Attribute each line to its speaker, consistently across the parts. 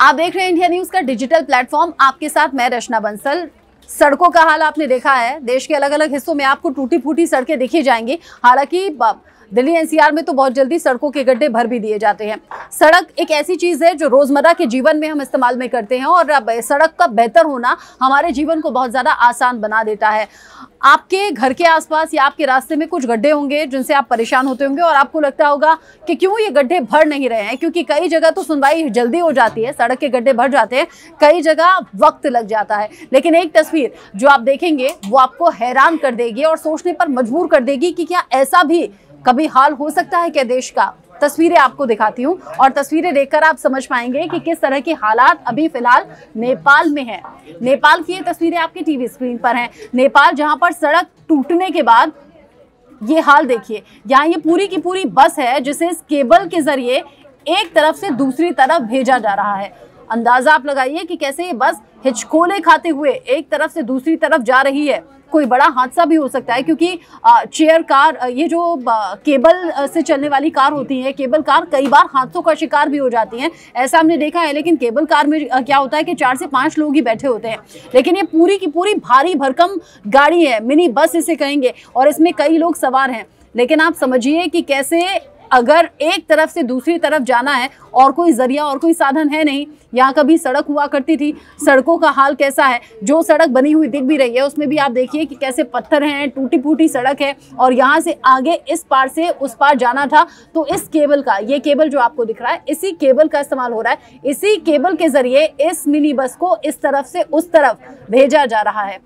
Speaker 1: आप देख रहे हैं इंडिया न्यूज का डिजिटल प्लेटफॉर्म। आपके साथ मैं रचना बंसल। सड़कों का हाल आपने देखा है, देश के अलग अलग हिस्सों में आपको टूटी फूटी सड़कें दिखी जाएंगी। हालांकि दिल्ली एनसीआर में तो बहुत जल्दी सड़कों के गड्ढे भर भी दिए जाते हैं। सड़क एक ऐसी चीज है जो रोजमर्रा के जीवन में हम इस्तेमाल में करते हैं और अब सड़क का बेहतर होना हमारे जीवन को बहुत ज्यादा आसान बना देता है। आपके घर के आसपास या आपके रास्ते में कुछ गड्ढे होंगे जिनसे आप परेशान होते होंगे और आपको लगता होगा कि क्यों ये गड्ढे भर नहीं रहे हैं, क्योंकि कई जगह तो सुनवाई जल्दी हो जाती है, सड़क के गड्ढे भर जाते हैं, कई जगह वक्त लग जाता है। लेकिन एक तस्वीर जो आप देखेंगे वो आपको हैरान कर देगी और सोचने पर मजबूर कर देगी कि क्या ऐसा भी कभी हाल हो सकता है क्या देश का। तस्वीरें आपको दिखाती हूँ और तस्वीरें देखकर आप समझ पाएंगे कि किस तरह के हालात अभी फिलहाल नेपाल में हैं। नेपाल की ये तस्वीरें आपकी टीवी स्क्रीन पर हैं। नेपाल जहां पर सड़क टूटने के बाद ये हाल देखिए, यहाँ ये पूरी की पूरी बस है जिसे इस केबल के जरिए एक तरफ से दूसरी तरफ भेजा जा रहा है। अंदाजा आप लगाइए कि कैसे ये बस हिचकोले खाते हुए एक तरफ से दूसरी तरफ जा रही है। कोई बड़ा हादसा भी हो सकता है क्योंकि चेयर कार, ये जो केबल से चलने वाली कार होती है, केबल कार कई बार हादसों का शिकार भी हो जाती हैं, ऐसा हमने देखा है। लेकिन केबल कार में क्या होता है कि 4 से 5 लोग ही बैठे होते हैं, लेकिन ये पूरी की पूरी भारी भरकम गाड़ी है, मिनी बस इसे कहेंगे, और इसमें कई लोग सवार हैं। लेकिन आप समझिए कि कैसे अगर एक तरफ से दूसरी तरफ जाना है और कोई जरिया और कोई साधन है नहीं। यहाँ कभी सड़क हुआ करती थी, सड़कों का हाल कैसा है। जो सड़क बनी हुई दिख भी रही है उसमें भी आप देखिए कि कैसे पत्थर हैं, टूटी फूटी सड़क है और यहाँ से आगे इस पार से उस पार जाना था तो इस केबल का, ये केबल जो आपको दिख रहा है, इसी केबल का इस्तेमाल हो रहा है। इसी केबल के जरिए इस मिनी बस को इस तरफ से उस तरफ भेजा जा रहा है।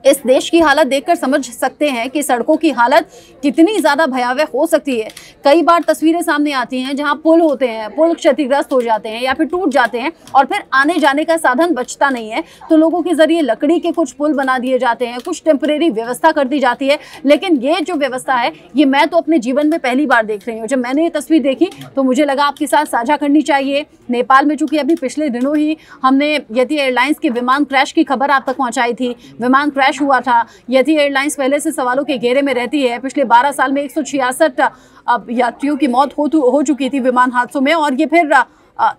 Speaker 1: इस देश की हालत देखकर समझ सकते हैं कि सड़कों की हालत कितनी ज़्यादा भयावह हो सकती है। कई बार तस्वीरें सामने आती हैं जहां पुल होते हैं, पुल क्षतिग्रस्त हो जाते हैं या फिर टूट जाते हैं और फिर आने जाने का साधन बचता नहीं है, तो लोगों के जरिए लकड़ी के कुछ पुल बना दिए जाते हैं, कुछ टेम्परेरी व्यवस्था कर दी जाती है। लेकिन ये जो व्यवस्था है ये मैं तो अपने जीवन में पहली बार देख रही हूँ। जब मैंने ये तस्वीर देखी तो मुझे लगा आपके साथ साझा करनी चाहिए। नेपाल में चूंकि अभी पिछले दिनों ही हमने यति एयरलाइंस के विमान क्रैश की खबर आप तक पहुँचाई थी। विमान क्रैश हुआ था। यति एयरलाइंस पहले से सवालों के घेरे में रहती है। पिछले 12 साल में 166 यात्रियों की मौत हो चुकी थी विमान हादसों में, और ये फिर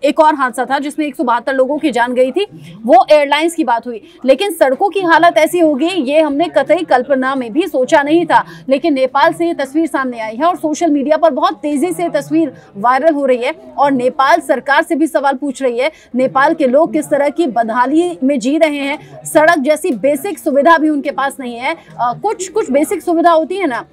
Speaker 1: एक और हादसा था जिसमें 172 लोगों की जान गई थी, वो एयरलाइंस की बात हुई। लेकिन सड़कों की हालत ऐसी होगी ये हमने कतई कल्पना में भी सोचा नहीं था। लेकिन नेपाल से ये तस्वीर सामने आई है और सोशल मीडिया पर बहुत तेजी से तस्वीर वायरल हो रही है और नेपाल सरकार से भी सवाल पूछ रही है। नेपाल के लोग किस तरह की बदहाली में जी रहे हैं। सड़क जैसी बेसिक सुविधा भी उनके पास नहीं है। कुछ बेसिक सुविधा होती है ना,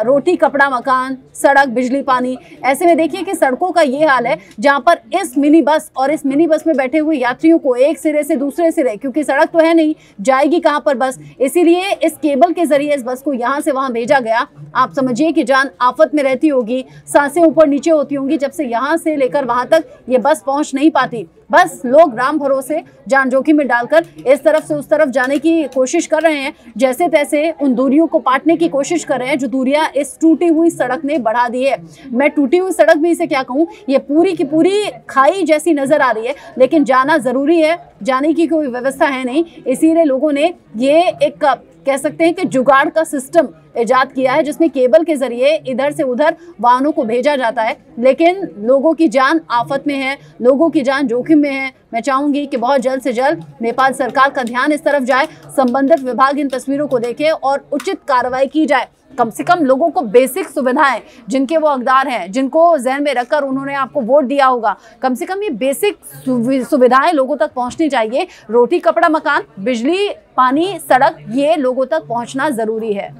Speaker 1: रोटी कपड़ा मकान, सड़क बिजली पानी। ऐसे में देखिए कि सड़कों का ये हाल है जहां पर इस मिनी बस और इस मिनी बस में बैठे हुए यात्रियों को एक सिरे से दूसरे सिरे, क्योंकि सड़क तो है नहीं, जाएगी कहां पर बस, इसीलिए इस केबल के जरिए इस बस को यहां से वहां भेजा गया। आप समझिए कि जान आफत में रहती होगी, सांसें ऊपर नीचे होती होंगी जब से यहां से लेकर वहां तक ये बस पहुंच नहीं पाती। बस लोग राम भरोसे जान जोखिम में डालकर इस तरफ से उस तरफ जाने की कोशिश कर रहे हैं, जैसे तैसे उन दूरियों को पाटने की कोशिश कर रहे हैं जो दूरियां इस टूटी हुई सड़क ने बढ़ा दी है। मैं टूटी हुई सड़क भी इसे क्या कहूँ, ये पूरी की पूरी खाई जैसी नजर आ रही है, लेकिन जाना जरूरी है, जाने की कोई व्यवस्था है नहीं। इसीलिए लोगों ने ये एक कह सकते हैं कि जुगाड़ का सिस्टम इजाद किया है जिसमें केबल के जरिए इधर से उधर वाहनों को भेजा जाता है। लेकिन लोगों की जान आफत में है, लोगों की जान जोखिम में है। मैं चाहूंगी कि बहुत जल्द से जल्द नेपाल सरकार का ध्यान इस तरफ जाए, संबंधित विभाग इन तस्वीरों को देखे और उचित कार्रवाई की जाए। कम से कम लोगों को बेसिक सुविधाएं, जिनके वो हकदार हैं, जिनको ज़हन में रखकर उन्होंने आपको वोट दिया होगा, कम से कम ये बेसिक सुविधाएं लोगों तक पहुंचनी चाहिए। रोटी कपड़ा मकान, बिजली पानी, सड़क, ये लोगों तक पहुंचना जरूरी है।